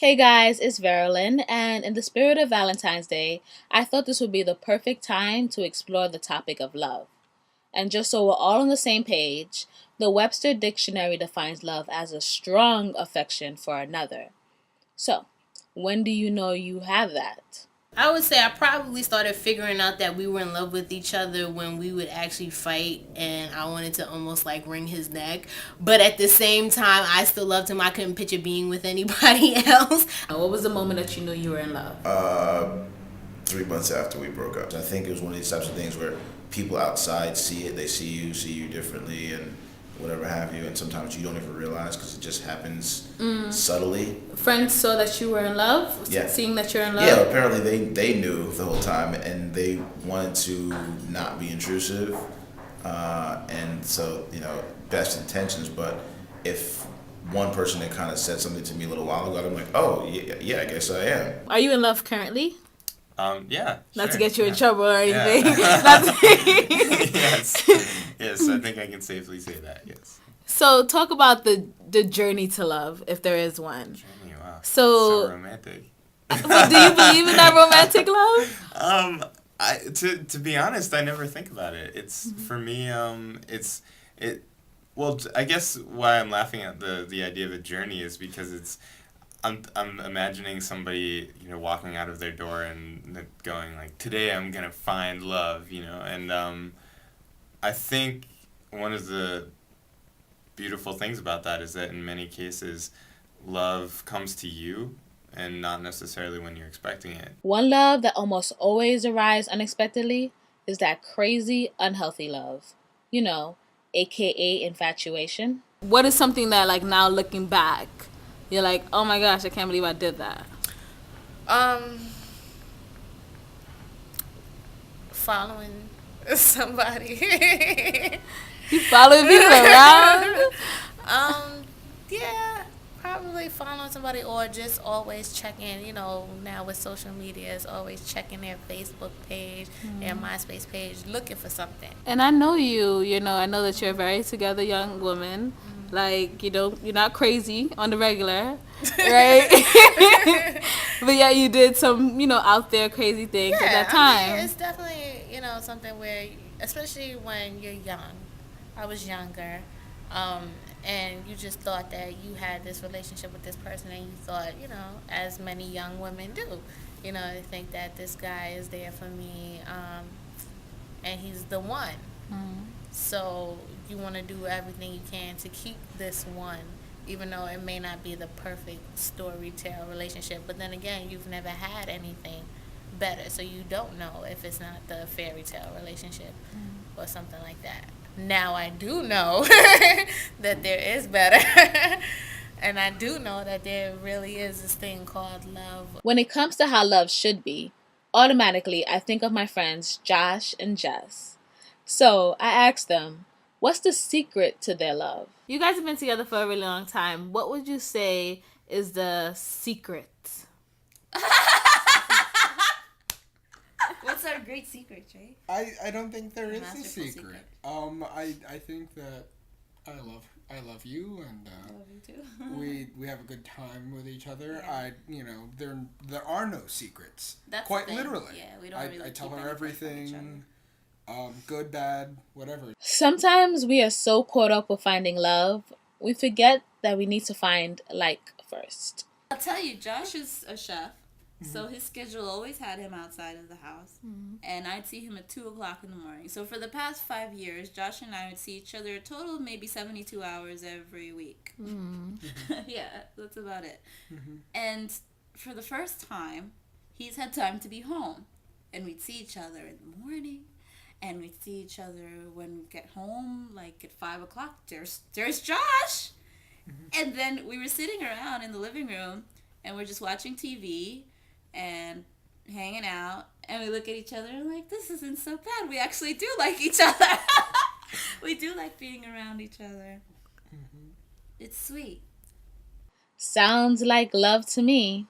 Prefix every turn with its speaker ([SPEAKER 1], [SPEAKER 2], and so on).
[SPEAKER 1] Hey guys, it's Veralyn, and in the spirit of Valentine's Day, I thought this would be the perfect time to explore the topic of love. And just so we're all on the same page, the Webster Dictionary defines love as a strong affection for another. So, when do you know you have that?
[SPEAKER 2] I would say I probably started figuring out that we were in love with each other when we would actually fight, and I wanted to almost like wring his neck. But at the same time, I still loved him. I couldn't picture being with anybody else.
[SPEAKER 1] What was the moment that you knew you were in love?
[SPEAKER 3] 3 months after we broke up. I think it was one of these types of things where people outside see it, they see you differently, and whatever have you, and sometimes you don't even realize because it just happens subtly.
[SPEAKER 1] Friends saw that you were in love?
[SPEAKER 3] Yeah.
[SPEAKER 1] Seeing that you're in love?
[SPEAKER 3] Yeah, apparently they knew the whole time, and they wanted to not be intrusive, and so, best intentions, but if one person had kind of said something to me a little while ago, I'm like, oh, yeah, I guess I am.
[SPEAKER 1] Are you in love currently?
[SPEAKER 4] Yeah.
[SPEAKER 1] Not
[SPEAKER 4] sure,
[SPEAKER 1] to get you in
[SPEAKER 4] yeah.
[SPEAKER 1] trouble or anything.
[SPEAKER 4] Yeah. Yes, I think I can safely say that, yes.
[SPEAKER 1] So talk about the journey to love, if there is one.
[SPEAKER 4] Journey, wow.
[SPEAKER 1] So
[SPEAKER 4] romantic.
[SPEAKER 1] But do you believe in that romantic love?
[SPEAKER 4] To be honest, I never think about it. It's for me, well, I guess why I'm laughing at the idea of a journey is because I'm imagining somebody, walking out of their door and going like, today I'm gonna find love, and I think one of the beautiful things about that is that in many cases, love comes to you and not necessarily when you're expecting it.
[SPEAKER 1] One love that almost always arrives unexpectedly is that crazy, unhealthy love. AKA infatuation. What is something that, like, now looking back, you're like, oh my gosh, I can't believe I did that?
[SPEAKER 2] Following somebody.
[SPEAKER 1] You following people around?
[SPEAKER 2] Yeah, probably following somebody or just always checking, now with social media is always checking their Facebook page, their MySpace page, looking for something.
[SPEAKER 1] And I know I know that you're a very together young woman. Like, you're not crazy on the regular, right? But yeah, you did some, out there crazy things at that time.
[SPEAKER 2] I mean, it's definitely, something where, especially when you're young. I was younger, and you just thought that you had this relationship with this person, and you thought, as many young women do, they think that this guy is there for me, and he's the one. So you want to do everything you can to keep this one, even though it may not be the perfect story tale relationship. But then again, you've never had anything better, so you don't know if it's not the fairy tale relationship or something like that. Now I do know that there is better. And I do know that there really is this thing called love.
[SPEAKER 1] When it comes to how love should be, automatically I think of my friends Josh and Jess. So I asked them, what's the secret to their love? You guys have been together for a really long time. What would you say is the secret?
[SPEAKER 5] What's our great secret, Jay?
[SPEAKER 6] I don't think there is a
[SPEAKER 5] Masterful
[SPEAKER 6] secret. I think that I love you, and
[SPEAKER 5] I love you too.
[SPEAKER 6] we have a good time with each other.
[SPEAKER 5] Yeah.
[SPEAKER 6] There are no secrets.
[SPEAKER 5] That's
[SPEAKER 6] quite
[SPEAKER 5] the thing.
[SPEAKER 6] literally.
[SPEAKER 5] Yeah, we don't really
[SPEAKER 6] I tell
[SPEAKER 5] keep
[SPEAKER 6] her
[SPEAKER 5] anything from each
[SPEAKER 6] everything. Good, bad, whatever.
[SPEAKER 1] Sometimes we are so caught up with finding love, we forget that we need to find like first.
[SPEAKER 5] I'll tell you, Josh is a chef, so his schedule always had him outside of the house, and I'd see him at 2:00 in the morning. So for the past 5 years, Josh and I would see each other a total of maybe 72 hours every week. Yeah, that's about it. And for the first time, he's had time to be home, and we'd see each other in the morning. And we'd see each other when we get home, like at 5:00. There's Josh! And then we were sitting around in the living room, and we're just watching TV and hanging out. And we look at each other and like, this isn't so bad. We actually do like each other. We do like being around each other. It's sweet.
[SPEAKER 1] Sounds like love to me.